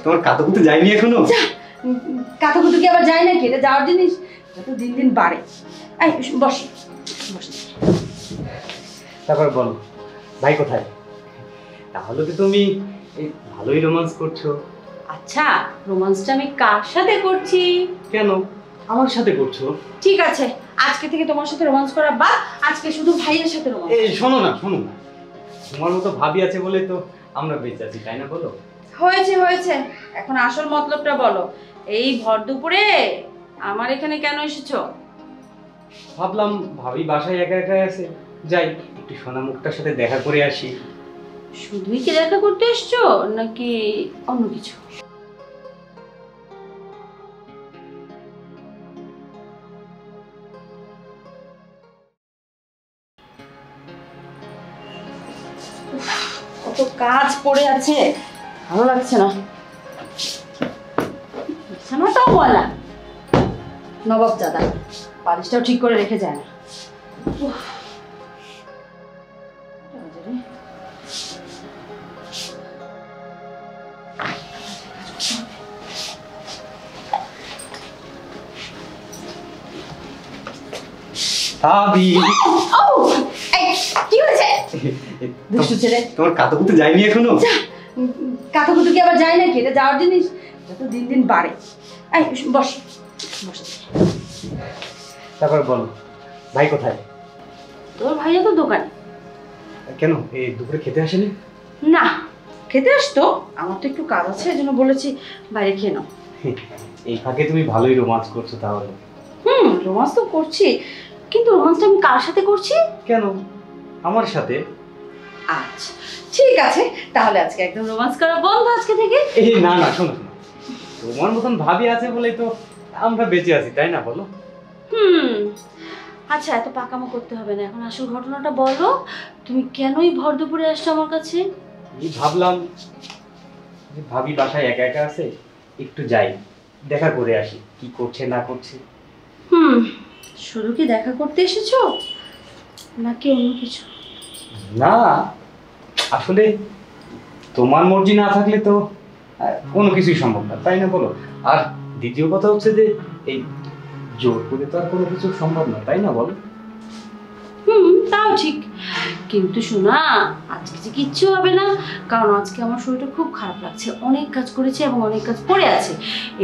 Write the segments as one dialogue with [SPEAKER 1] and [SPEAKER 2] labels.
[SPEAKER 1] তোমার কাতুকুতু যায়নি এখনো?
[SPEAKER 2] কাতুকুতু কি আবার যায় নাকি? এটা যাওয়ার জিনিস, যত দিন দিন বাড়ে। বস।
[SPEAKER 1] তারপর বলো ভাই কোথায়? তাহলে তো তুমি ভালোই রোমান্স করছো।
[SPEAKER 2] আচ্ছা, রোমান্সটা আমি কার সাথে করছি?
[SPEAKER 1] কেন আমার সাথে করছো?
[SPEAKER 2] ঠিক আছে, আজকে থেকে তোমার সাথে রোমান্স করা বাদ, আজকে শুধু ভাইয়ের সাথে রোমান্স।
[SPEAKER 1] এই শোনো না, তোমার মতো ভাবি আছে বলে তো আমরা বেঁচে আছি, তাই না? বলো।
[SPEAKER 2] হয়েছে, এখন আসল মতলবটা বলো। এই ভর দুপুরে আমার এখানে কেন এসেছো?
[SPEAKER 1] ভাবলাম ভাবি বাসায় একা একা আছে, যাই একটু সোনা মুখটার সাথে দেখা করে আসি।
[SPEAKER 2] শুধুই কি দেখা করতে এসছো নাকি অন্য কিছু? কত কাজ পড়ে আছে, ভালো লাগছে না। বিছানাটাও ময়লা, নবাব দাদা বালিশটাও ঠিক করে রেখে যায় না। কি হয়েছে? দুষ্টু ছেলে,
[SPEAKER 1] তোমার কাতুকুতু যায়নি এখনো?
[SPEAKER 2] কাতুকুতু কি আবার যায় নাকি? এটা যাওয়ার জিনিস, যত দিন দিন বাড়ে। বস।
[SPEAKER 1] তারপর বলো ভাই কোথায়?
[SPEAKER 2] তোর ভাইয়া তো দোকানে।
[SPEAKER 1] কেন এই দুপুরে খেতে আসেনি?
[SPEAKER 2] না, খেতে আসতো, আমার তো একটু কাজ আছে, এজন্য বলেছি বাইরে খেয়ে নাও।
[SPEAKER 1] এই ফাঁকে তুমি ভালোই রোমান্স করছো তাহলে।
[SPEAKER 2] রোমান্স তো করছি, কিন্তু রোমান্সটা আমি কার সাথে করছি?
[SPEAKER 1] কেন আমার সাথে?
[SPEAKER 2] আচ্ছা ঠিক আছে, তাহলে আজকে একদম রোমান্স করা বন্ধ আজকে থেকে।
[SPEAKER 1] এই না শোনো, তোমার মতন ভাবি আছে বলেই তো আমরা বেঁচে আছি, তাই না? বলো।
[SPEAKER 2] আচ্ছা, এত পাকামো করতে হবে না, এখন আসল ঘটনাটা বলো। তুমি কেনই ভর দুপুরে আসছো আমার কাছে?
[SPEAKER 1] ভাবলাম যে ভাবি বাসায় একা একা আছে, একটু যাই দেখা করে আসি কি করছে না করছে।
[SPEAKER 2] শুধু কি দেখা করতে এসেছো নাকি অন্য কিছু?
[SPEAKER 1] না, আসলে তোমার মর্জি না থাকলে তো কোনো কিছুই সম্ভব না, তাই না? বলো। আর দ্বিতীয় কথা হচ্ছে যে এই জোর করে তো আর কোনো কিছু সম্ভব না, তাই না? বলো।
[SPEAKER 2] তাও ঠিক, কিন্তু শোনা, আজকে যে কিচ্ছু হবে না, কারণ আজকে আমার শরীরটা খুব খারাপ লাগছে, অনেক কাজ করেছি এবং অনেক কাজ পড়ে আছে।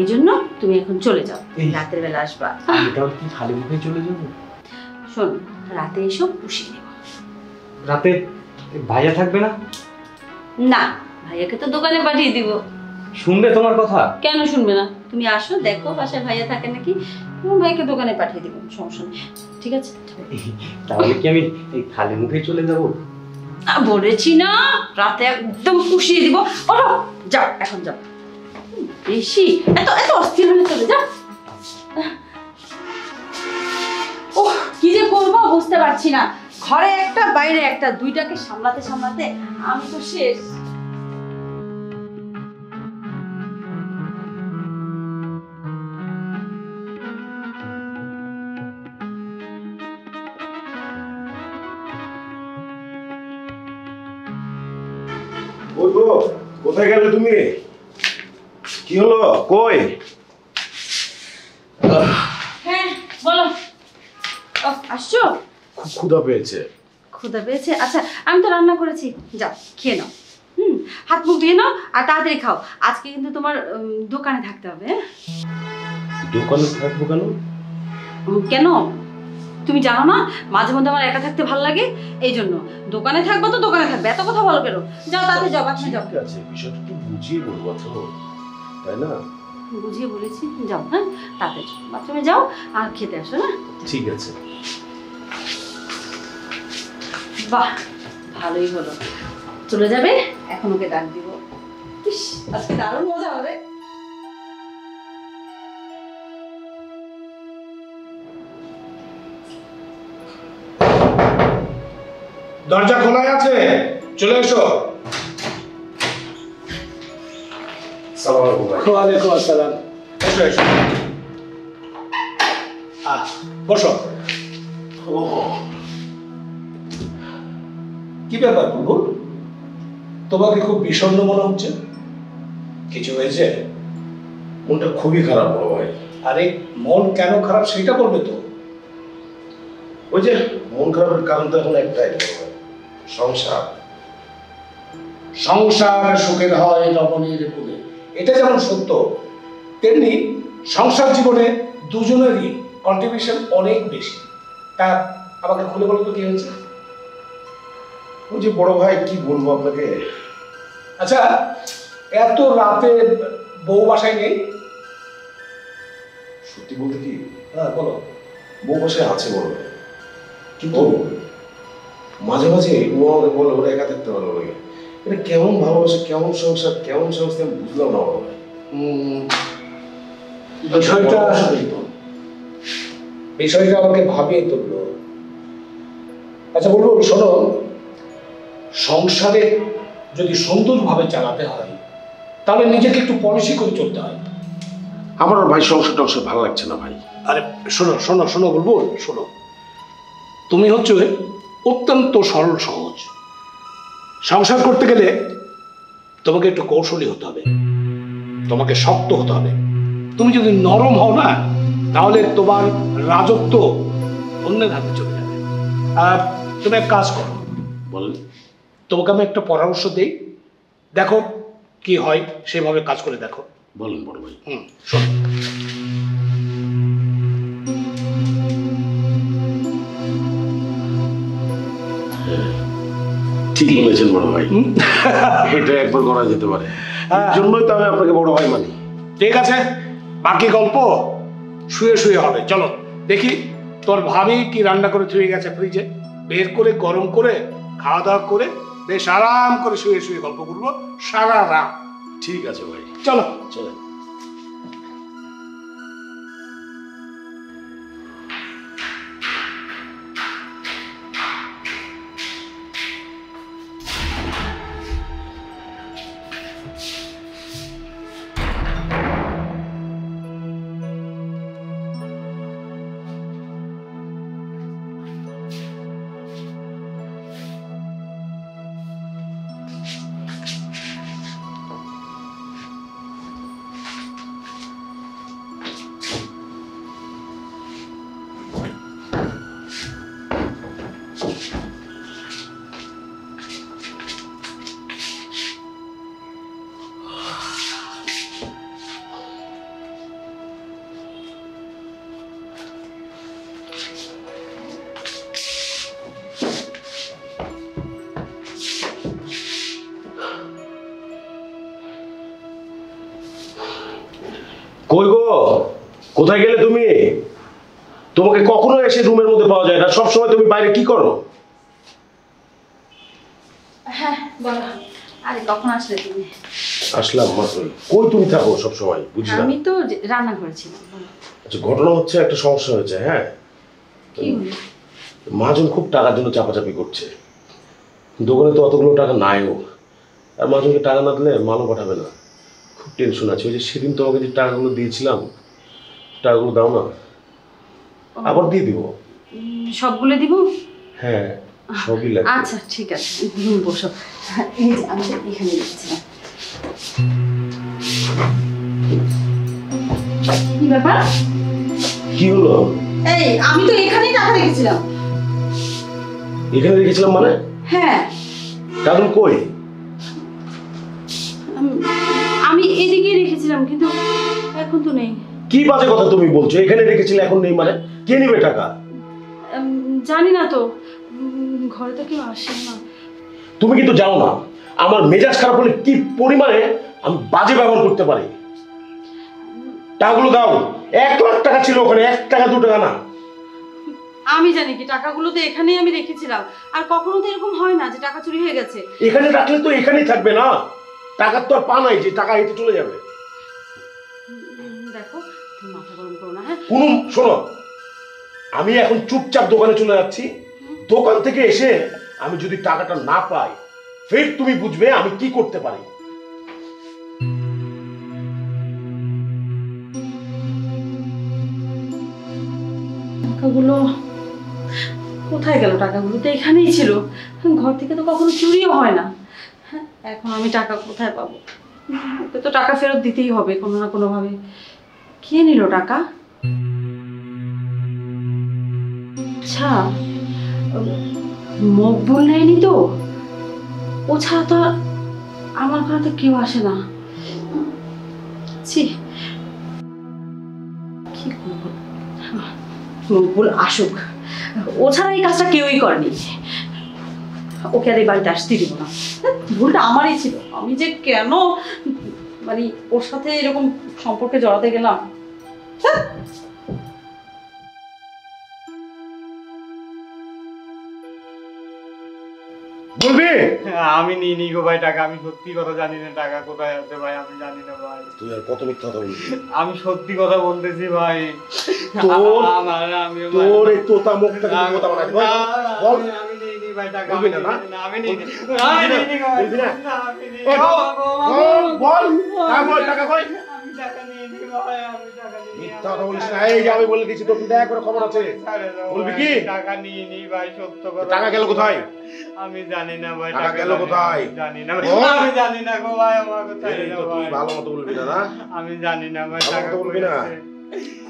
[SPEAKER 2] এই জন্য তুমি এখন চলে যাও, রাতের বেলা আসবা।
[SPEAKER 1] এটাও কি খালি মুখে চলে যাবো?
[SPEAKER 2] শোন, রাতে এসো, পুষিয়ে নেব।
[SPEAKER 1] রাতে ভাইয়া থাকবে না?
[SPEAKER 2] না, ভাইয়াকে তো দোকানে পাঠিয়ে দিব।
[SPEAKER 1] শুনবে তোমার কথা?
[SPEAKER 2] কেন শুনবে না? তুমি আসো, দেখো বাসায় ভাইয়া থাকে নাকি, তোমার ভাইকে দোকানে পাঠিয়ে দিব, সমস্যা নেই। ঠিক আছে,
[SPEAKER 1] তাহলে কি আমি এই খালি মুখে চলে যাব?
[SPEAKER 2] বলেছি না, রাতে একদম পুষিয়ে দিব। ওঠো, যাও, এখন যাও। বেশি এত এত অস্থির হলে চলে যাও। ওহ, কি যে করবো বুঝতে পারছি না, ঘরে একটা বাইরে একটা, দুইটাকে সামলাতে সামলাতে আমি তো শেষ।
[SPEAKER 3] কোথায় গেলে তুমি? কি হলো? কই?
[SPEAKER 2] হ্যাঁ বলো। আসছো?
[SPEAKER 3] খুব ক্ষুধা পেয়েছে।
[SPEAKER 2] ক্ষুধা পেয়েছে? আচ্ছা, আমি তো রান্না করেছি, যাও খেয়ে নাও। হাত মুখ ধুয়ে নাও আর তাড়াতাড়ি খাও। আজকে কিন্তু তোমার দোকানে থাকতে হবে।
[SPEAKER 3] দোকানে থাকবো কেন?
[SPEAKER 2] কেন তুমি জানো না, মাঝে মধ্যে আমার একা থাকতে ভালো লাগে, এই জন্য দোকানে থাকবো। তো দোকানে থাকবে, এত কথা বলো কেন? যাও তাড়াতাড়ি যাও, বাসায় যাও।
[SPEAKER 3] ঠিক আছে, বিষয়টা একটু বুঝিয়ে বলবো তো, তাই না?
[SPEAKER 2] বুঝিয়ে বলেছি, যাও। হ্যাঁ, তাড়াতাড়ি বাথরুমে যাও আর খেতে আসো না।
[SPEAKER 3] ঠিক আছে।
[SPEAKER 2] বাহ, ভালোই হলো, চলে যাবে, এখন ওকে ডাক দিব। ইস, আজকে দারুণ মজা হবে।
[SPEAKER 3] দরজা খোলা আছে, চলে এসো। সালাম আলাইকুম ভাই।
[SPEAKER 4] ওয়ালাইকুম আসসালাম।
[SPEAKER 3] এসো এসো।
[SPEAKER 4] বসো। কি ব্যাপার বুবুল, তোমাকে খুব বিষণ্ণ মনে হচ্ছে? কিছু হয়েছে?
[SPEAKER 3] মনটা খুবই খারাপ বড় ভাই।
[SPEAKER 4] আরে মন কেন খারাপ সেটা বলবে তো।
[SPEAKER 3] ওই যে মন খারাপের কারণ তো এখন একটাই বড় ভাই, সংসার।
[SPEAKER 4] সংসার সুখের হয় রমণীর কুলে, এটা যেমন সত্য, তেমনি সংসার জীবনে দুজনেরই কন্ট্রিবিউশন অনেক বেশি। তা আমাকে খুলে বলো তো কি হয়েছে?
[SPEAKER 3] ওই যে বড় ভাই কি বলবো আপনাকে।
[SPEAKER 4] আচ্ছা, এত রাতে বউ বাসায় নেই?
[SPEAKER 3] সত্যি বলতে কি,
[SPEAKER 4] হ্যাঁ বলো।
[SPEAKER 3] বউ বাসায় আছে বড় ভাই, কিন্তু মাঝে মাঝে ও আমাকে বলে ওরা একা থাকতে ভালো লাগে। এটা কেমন ভালোবাসা, কেমন সংসার, কেমন সংস্থা আমি বুঝলাম না বড় ভাই।
[SPEAKER 4] বিষয়টা বিষয়টা আমাকে ভাবিয়ে তুললো। আচ্ছা বলবো, শোনো, সংসারে যদি সুন্দরভাবে চালাতে হয় তাহলে নিজেকে একটু পলিসি করে চলতে হয়।
[SPEAKER 3] আমার আর ভাই সংসার টংসার ভালো লাগছে না ভাই।
[SPEAKER 4] আরে শোনো শোনো শোনো বলবো, শোনো, তুমি হচ্ছে অত্যন্ত সরল সহজ। সংসার করতে গেলে তোমাকে একটু কৌশলী হতে হবে, তোমাকে শক্ত হতে হবে। তুমি যদি নরম হও না, তাহলে তোমার রাজত্ব অন্যের হাতে চলে যাবে। আর তুমি এক কাজ করো,
[SPEAKER 3] বলেন।
[SPEAKER 4] তোমাকে আমি একটা পরামর্শ দিই, দেখো কি হয়, সেভাবে কাজ করে দেখো।
[SPEAKER 3] বলেন বড় ভাই।
[SPEAKER 4] শোনো,
[SPEAKER 3] ঠিক বলেছেন বড় ভাই, এটা একবার করা যেতে পারে। এর জন্যই তো আমি আপনাকে বড় ভাই মানি।
[SPEAKER 4] ঠিক আছে, বাকি গল্প শুয়ে শুয়ে হবে। চলো দেখি তোর ভাবি কি রান্না করে থুয়ে গেছে ফ্রিজে, বের করে গরম করে খাওয়া দাওয়া করে বেশ আরাম করে শুয়ে শুয়ে গল্প করবো সারা রাত।
[SPEAKER 3] ঠিক আছে ভাই,
[SPEAKER 4] চলো।
[SPEAKER 3] চলেন। কই গো, কোথায় গেলে তুমি? তোমাকে কখনো এসে রুমের মধ্যে পাওয়া যায় না, সবসময় তুমি বাইরে কি করো?
[SPEAKER 2] হ্যাঁ বলো। আরে কখন আসলে তুমি?
[SPEAKER 3] আসলাম মাত্রই। কই তুমি থাকো সবসময়, বুঝি না।
[SPEAKER 2] আমি তো রান্না করেছিলাম। বলো।
[SPEAKER 3] আচ্ছা, ঘটনা হচ্ছে একটা সমস্যা হয়েছে। হ্যাঁ,
[SPEAKER 2] কি হলো?
[SPEAKER 3] মহাজন খুব টাকার জন্য চাপাচাপি করছে। দোকানে তো অতগুলো টাকা নাইও, আর মহাজনকে টাকা না দিলে মালও পাঠাবে না। খুব টেনশন আছে। ওই যে সেদিন তোমাকে যে টাকাগুলো দিয়েছিলাম, টাকাগুলো দাও না, আবার দিয়ে দিব।
[SPEAKER 2] সবগুলো দিব?
[SPEAKER 3] হ্যাঁ, সবই লাগবে।
[SPEAKER 2] আচ্ছা ঠিক আছে, বসো। এই যে আমি এখানে দেখছিলাম। কি ব্যাপার?
[SPEAKER 3] কি হলো?
[SPEAKER 2] এই আমি তো এখানেই টাকা রেখেছিলাম।
[SPEAKER 3] এখানে রেখেছিলাম মানে?
[SPEAKER 2] হ্যাঁ,
[SPEAKER 3] টাকাগুলো কই?
[SPEAKER 2] আমি এদিকেই রেখেছিলাম, কিন্তু এখন তো নেই।
[SPEAKER 3] কি বাজে কথা তুমি বলছো? এখানে রেখেছিলে, এখন নেই মানে? কে নেবে টাকা?
[SPEAKER 2] জানি না তো, ঘরে তো কেউ আসে না।
[SPEAKER 3] তুমি কিন্তু জানো না আমার মেজাজ খারাপ হলে কি পরিমাণে আমি বাজে ব্যবহার করতে পারি। টাকাগুলো দাও। 1,00,000 টাকা ছিল ওখানে, 1 টাকা 2 টাকা না।
[SPEAKER 2] আমি জানি কি, টাকাগুলো তো এখানেই আমি রেখেছিলাম, আর কখনো তো এরকম হয় না যে টাকা চুরি হয়ে গেছে।
[SPEAKER 3] এখানে রাখলে তো এখানেই থাকবে না, টাকার তো আর পা নাই যে টাকা হেঁটে চলে যাবে।
[SPEAKER 2] দেখো, তুমি মাথা গরম করো না। হ্যাঁ,
[SPEAKER 3] শোনো, আমি এখন চুপচাপ দোকানে চলে যাচ্ছি। দোকান থেকে এসে আমি যদি টাকাটা না পাই, ফের তুমি বুঝবে আমি কি করতে পারি।
[SPEAKER 2] টাকাগুলো কোথায় গেল? টাকাগুলো তো এখানেই ছিল, ঘর থেকে তো কখনো চুরিও হয় না। হ্যাঁ, এখন আমি টাকা কোথায় পাবো? ওকে তো টাকা ফেরত দিতেই হবে কোনো না কোনোভাবে। কে নিল টাকা? আচ্ছা, মকবুল নেয়নি তো? ও ছাড়া তো আর আমার ঘরে তো কেউ আসে না। ছি, কি করবো? মকবুল আসুক, ও ছাড়া এই কাজটা কেউই করেনি। ওকে আর এই বাড়িতে আসতে দিব না। ভুলটা আমারই ছিল, আমি যে কেন মানে ওর সাথে এরকম সম্পর্কে জড়াতে গেলাম।
[SPEAKER 3] বলবি?
[SPEAKER 1] আমি নিইনি গো ভাই টাকা, আমি সত্যি কথা জানি না টাকা কোথায় আছে ভাই, আমি জানি না ভাই।
[SPEAKER 3] তুই আর কত মিথ্যা কথা বলবি?
[SPEAKER 1] আমি সত্যি কথা বলতেছি ভাই।
[SPEAKER 3] তোর এই তোতা মুখটা কিন্তু কথা বানাই বল। বল
[SPEAKER 1] আমি নিইনি ভাই টাকা,
[SPEAKER 3] বলবি না?
[SPEAKER 1] আমি নিইনি।
[SPEAKER 3] বলবি না? বল বল টাকা কই?
[SPEAKER 1] আমি টাকা নিইনি ভাই, আমি টাকা নিইনি।
[SPEAKER 3] মিথ্যা কথা বলিস না। এই যে আমি বলে দিয়েছি তোর কিন্তু একবার খবর আছে। বলবি কি?
[SPEAKER 1] টাকা নিইনি ভাই, সত্য কথা।
[SPEAKER 3] টাকা গেল কোথায়?
[SPEAKER 1] আমি জানি না ভাই,
[SPEAKER 3] টাকা গেল কোথায়?
[SPEAKER 1] জানি না আমি জানি না গো ভাই, আমার কোথায়
[SPEAKER 3] এই তো তুই ভালো মতো বলবি না না?
[SPEAKER 1] আমি জানি না ভাই,
[SPEAKER 3] ভালো
[SPEAKER 1] টাকা
[SPEAKER 3] মতো বলবি না।
[SPEAKER 1] কই আছে?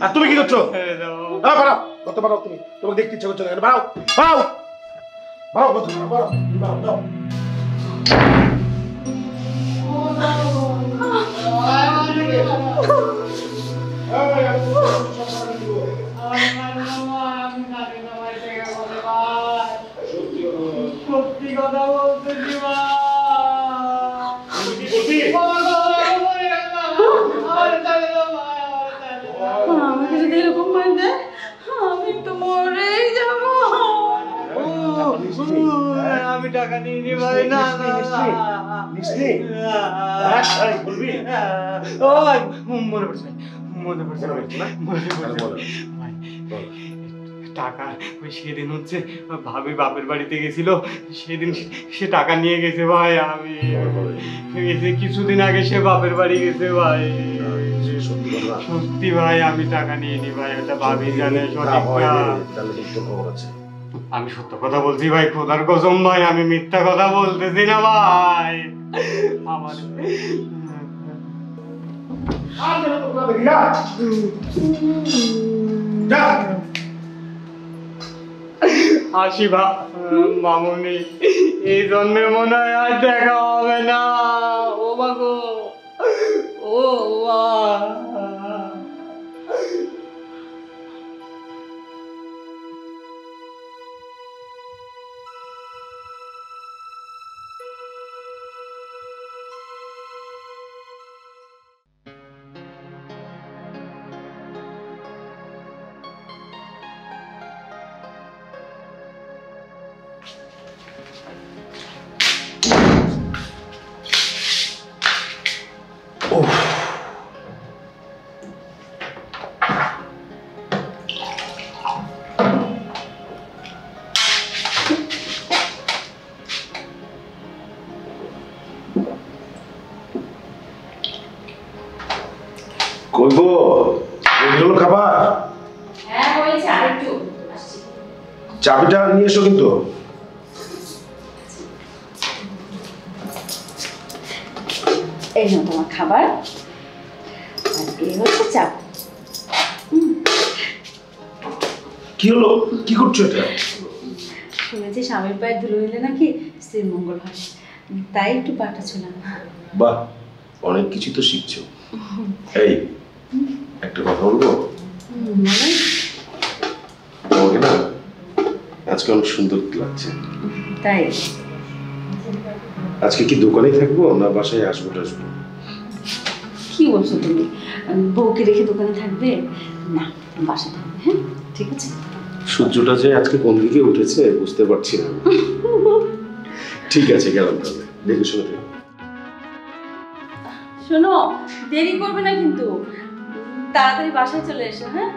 [SPEAKER 3] আর তুমি কি করছো?
[SPEAKER 1] ছেড়ে দাও।
[SPEAKER 3] বাড়াও কত বাড়াও তুমি, তোমাকে দেখতে ইচ্ছা করছে না। বাড়াও বাড়াও বাড়াও কত বাড়াও বাড়াও দাও।
[SPEAKER 1] সত্যি কথা বলতেছি ভাই।
[SPEAKER 2] আমাকে যদি এরকম ভাই দেয়, আমি তো মরেই যাবো।
[SPEAKER 1] আমি টাকা নিইনি ভাই, না না
[SPEAKER 3] নিশ্চয়ই বলবি?
[SPEAKER 1] ও ভাই, মনে পড়ছে মনে পড়ছে
[SPEAKER 3] মনে পড়ছে না?
[SPEAKER 1] মনে
[SPEAKER 3] তাহলে বলো।
[SPEAKER 1] পড়ছে ভাই।
[SPEAKER 3] বল।
[SPEAKER 1] টাকা ওই সেদিন হচ্ছে ভাবি বাপের বাড়িতে গেছিল, সেদিন সে টাকা নিয়ে গেছে ভাই। আমি এই যে কিছুদিন আগে সে বাপের বাড়ি গেছে ভাই।
[SPEAKER 3] সত্যি কথা?
[SPEAKER 1] সত্যি ভাই, আমি টাকা নিইনি ভাই, ওটা ভাবি জানে
[SPEAKER 3] মিথ্যা
[SPEAKER 1] সঠিক
[SPEAKER 3] হয়
[SPEAKER 1] না।
[SPEAKER 3] রে, তাহলে কিন্তু খবর আছে।
[SPEAKER 1] আমি সত্য কথা বলছি ভাই, খোদার কসম ভাই, আমি মিথ্যা কথা বলতেছি না ভাই। আমার
[SPEAKER 3] আর যেন তো কথা দেখি না। যা।
[SPEAKER 1] আসি মামুনি, এই জন্মে মনে হয় আর দেখা হবে না। ও মাগো, ও মা।
[SPEAKER 3] কই গো, এগুলো খাবার?
[SPEAKER 2] হ্যাঁ হয়েছে, আরেকটু আসছি।
[SPEAKER 3] চাবিটা নিয়ে এসো কিন্তু।
[SPEAKER 2] এই নাও তোমার খাবার, আর এই হচ্ছে চাপ।
[SPEAKER 3] কি হলো, কি করছো এটা?
[SPEAKER 2] শুনেছি স্বামীর পায়ের ধুলো হইলে নাকি স্ত্রীর মঙ্গল হয়, তাই একটু পাটা ছিলাম।
[SPEAKER 3] বাহ, অনেক কিছু তো শিখছো। এই একটা কথা বলবো?
[SPEAKER 2] মানে
[SPEAKER 3] তোমাকে না আজকে অনেক সুন্দর লাগছে।
[SPEAKER 2] তাই?
[SPEAKER 3] আজকে কি দোকানেই থাকবো না বাসায় আসবো টাসবো?
[SPEAKER 2] কি বলছো তুমি? বউকে রেখে দোকানে থাকবে না, বাসায় থাকবে। হ্যাঁ ঠিক আছে।
[SPEAKER 3] সূর্যটা যে আজকে কোন দিকে উঠেছে বুঝতে পারছি না। ঠিক আছে, গেলাম তাহলে। দেখে শুনে থেকো।
[SPEAKER 2] শোনো, দেরি করবে না কিন্তু, তাড়াতাড়ি বাসায় চলে এসো। হ্যাঁ